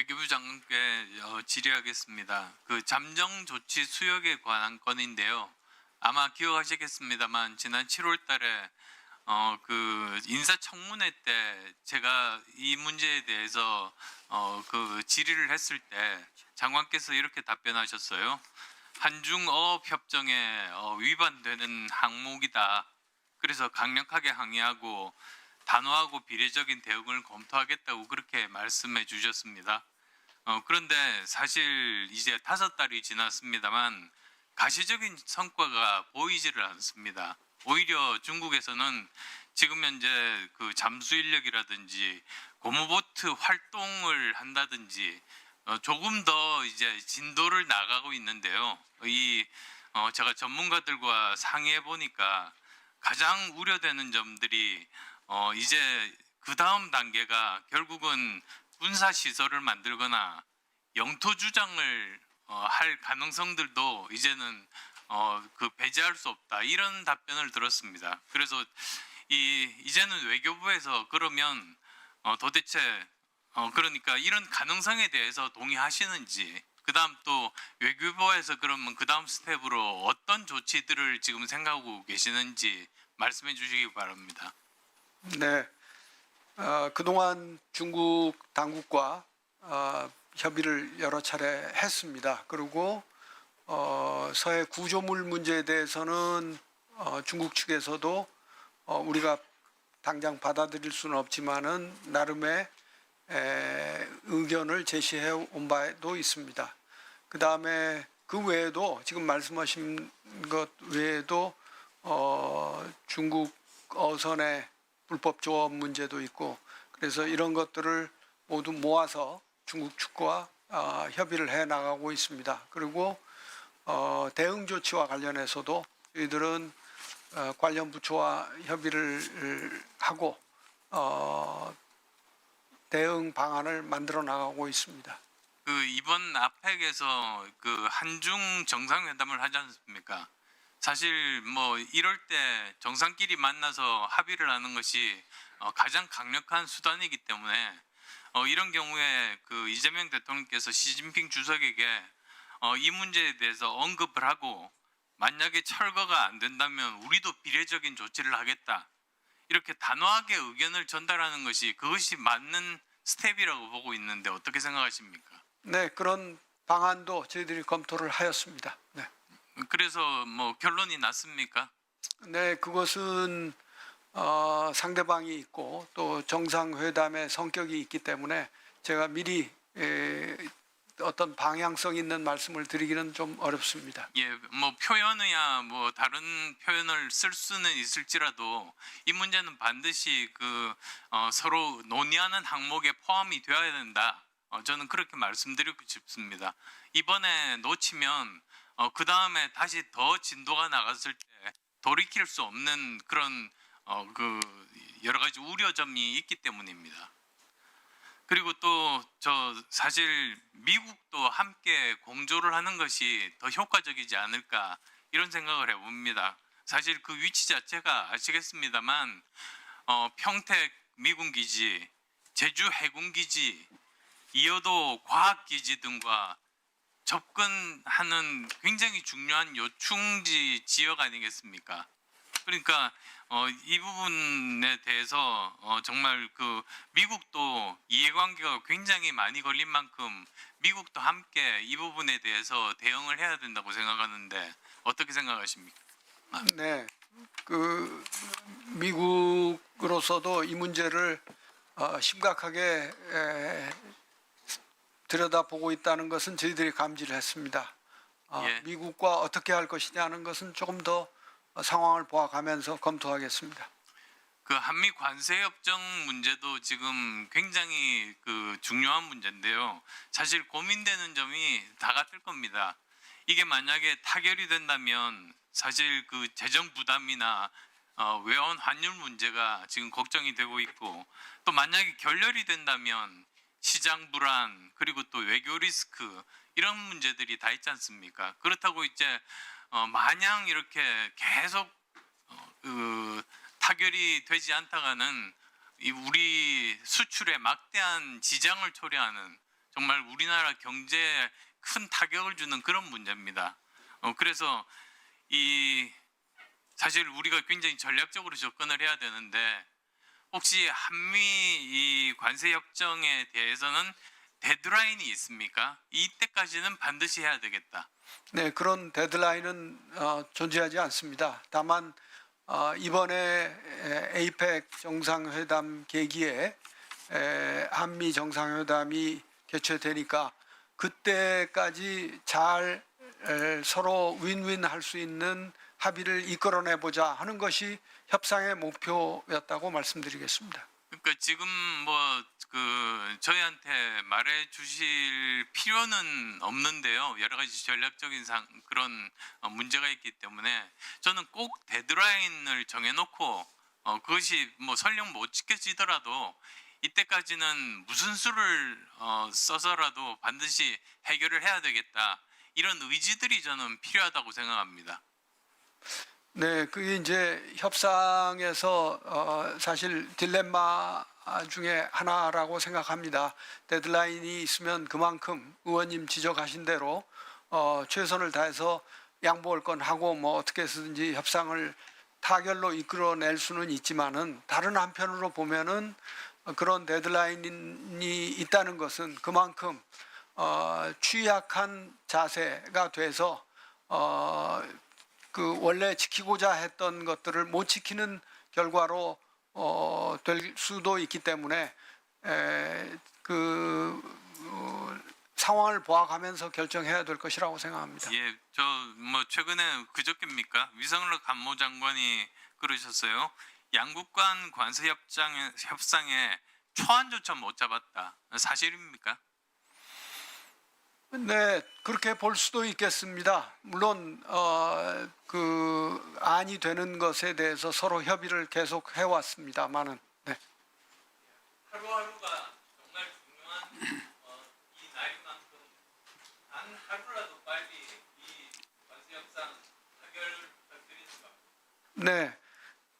외교부 장관께 질의하겠습니다. 그 잠정 조치 수역에 관한 건인데요. 아마 기억하시겠습니다만 지난 7월달에 그 인사청문회 때 제가 이 문제에 대해서 그 질의를 했을 때 장관께서 이렇게 답변하셨어요. 한중어업협정에 위반되는 항목이다. 그래서 강력하게 항의하고 단호하고 비례적인 대응을 검토하겠다고 그렇게 말씀해 주셨습니다. 그런데 사실 이제 5달이 지났습니다만 가시적인 성과가 보이지를 않습니다. 오히려 중국에서는 지금 현재 그 잠수 인력이라든지 고무보트 활동을 한다든지 조금 더 이제 진도를 나가고 있는데요. 제가 전문가들과 상의해 보니까 가장 우려되는 점들이 이제 그 다음 단계가 결국은 군사 시설을 만들거나 영토 주장을 할 가능성들도 이제는 그 배제할 수 없다 이런 답변을 들었습니다. 그래서 이제는 외교부에서 그러면 도대체 그러니까 이런 가능성에 대해서 동의하시는지, 그 다음 또 외교부에서 그러면 그 다음 스텝으로 어떤 조치들을 지금 생각하고 계시는지 말씀해 주시기 바랍니다. 네, 그동안 중국 당국과 협의를 여러 차례 했습니다. 그리고 서해 구조물 문제에 대해서는 중국 측에서도 우리가 당장 받아들일 수는 없지만은 나름의 의견을 제시해 온 바도 있습니다. 그 다음에 그 외에도 지금 말씀하신 것 외에도 중국 어선의 불법 조업 문제도 있고, 그래서 이런 것들을 모두 모아서 중국 측과 협의를 해 나가고 있습니다. 그리고 대응 조치와 관련해서도 저희들은 관련 부처와 협의를 하고 대응 방안을 만들어 나가고 있습니다. 그 이번 아펙에서 그 한중 정상회담을 하지 않습니까? 사실 뭐 이럴 때 정상끼리 만나서 합의를 하는 것이 가장 강력한 수단이기 때문에 이런 경우에 그 이재명 대통령께서 시진핑 주석에게 이 문제에 대해서 언급을 하고 만약에 철거가 안 된다면 우리도 비례적인 조치를 하겠다. 이렇게 단호하게 의견을 전달하는 것이 그것이 맞는 스텝이라고 보고 있는데 어떻게 생각하십니까? 네, 그런 방안도 저희들이 검토를 하였습니다. 네, 그래서 뭐 결론이 났습니까? 네, 그것은 상대방이 있고 또 정상회담의 성격이 있기 때문에 제가 미리 어떤 방향성 있는 말씀을 드리기는 좀 어렵습니다. 예, 뭐 표현이야 뭐 다른 표현을 쓸 수는 있을지라도 이 문제는 반드시 그 서로 논의하는 항목에 포함이 되어야 된다. 저는 그렇게 말씀드리고 싶습니다. 이번에 놓치면 그 다음에 다시 더 진도가 나갔을 때 돌이킬 수 없는 그런 그 여러 가지 우려점이 있기 때문입니다. 그리고 또 저 사실 미국도 함께 공조를 하는 것이 더 효과적이지 않을까 이런 생각을 해봅니다. 사실 그 위치 자체가 아시겠습니다만 평택 미군 기지, 제주 해군 기지, 이어도 과학 기지 등과 접근하는 굉장히 중요한 요충지 지역 아니겠습니까? 그러니까 이 부분에 대해서 정말 그 미국도 이해관계가 굉장히 많이 걸린 만큼 미국도 함께 이 부분에 대해서 대응을 해야 된다고 생각하는데 어떻게 생각하십니까? 네, 그 미국으로서도 이 문제를 심각하게 들여다보고 있다는 것은 저희들이 감지를 했습니다. 예. 미국과 어떻게 할 것이냐는 것은 조금 더 상황을 보아가면서 검토하겠습니다. 그 한미 관세 협정 문제도 지금 굉장히 그 중요한 문제인데요. 사실 고민되는 점이 다 같을 겁니다. 이게 만약에 타결이 된다면 사실 그 재정 부담이나 외환 환율 문제가 지금 걱정이 되고 있고, 또 만약에 결렬이 된다면 시장 불안 그리고 또 외교 리스크 이런 문제들이 다 있지 않습니까? 그렇다고 이제 마냥 이렇게 계속 그 타결이 되지 않다가는 우리 수출에 막대한 지장을 초래하는 정말 우리나라 경제에 큰 타격을 주는 그런 문제입니다. 그래서 사실 우리가 굉장히 전략적으로 접근을 해야 되는데 혹시 한미 이 관세 협정에 대해서는 데드라인이 있습니까? 이때까지는 반드시 해야 되겠다. 네, 그런 데드라인은 존재하지 않습니다. 다만 이번에 에이펙 정상회담 계기에 한미 정상회담이 개최되니까 그때까지 잘 서로 윈윈 할 수 있는 합의를 이끌어내 보자 하는 것이 협상의 목표였다고 말씀드리겠습니다. 그러니까 지금 저희한테 말해 주실 필요는 없는데요. 여러 가지 전략적인 그런 문제가 있기 때문에 저는 꼭 데드라인을 정해놓고 그것이 설령 못 지켜지더라도 이때까지는 무슨 수를 써서라도 반드시 해결을 해야 되겠다. 이런 의지들이 저는 필요하다고 생각합니다. 네, 그게 이제 협상에서 사실 딜레마 중에 하나라고 생각합니다. 데드라인이 있으면 그만큼 의원님 지적하신 대로 최선을 다해서 양보할 건 하고 뭐 어떻게 해서든지 협상을 타결로 이끌어낼 수는 있지만은 다른 한편으로 보면은 그런 데드라인이 있다는 것은 그만큼 취약한 자세가 돼서 그 원래 지키고자 했던 것들을 못 지키는 결과로 될 수도 있기 때문에 상황을 보아가면서 결정해야 될 것이라고 생각합니다. 예, 저 최근에 그저께입니까? 위성락 간무장관이 그러셨어요. 양국 간 관세 협상에 초안조차 못 잡았다. 사실입니까? 네, 그렇게 볼 수도 있겠습니다. 물론 그 안이 되는 것에 대해서 서로 협의를 계속 해왔습니다만은. 네. 하루하루가 정말 중요한 이 날만큼 단 하루라도 빨리 이 관세 협상 타결을 부탁드립니다. 네,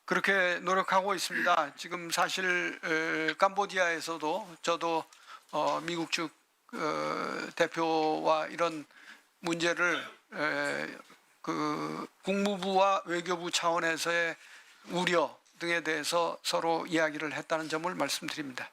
그렇게 노력하고 있습니다. 지금 사실 캄보디아에서도 저도 미국 측 대표와 이런 문제를 그 국무부와 외교부 차원에서의 우려 등에 대해서 서로 이야기를 했다는 점을 말씀드립니다.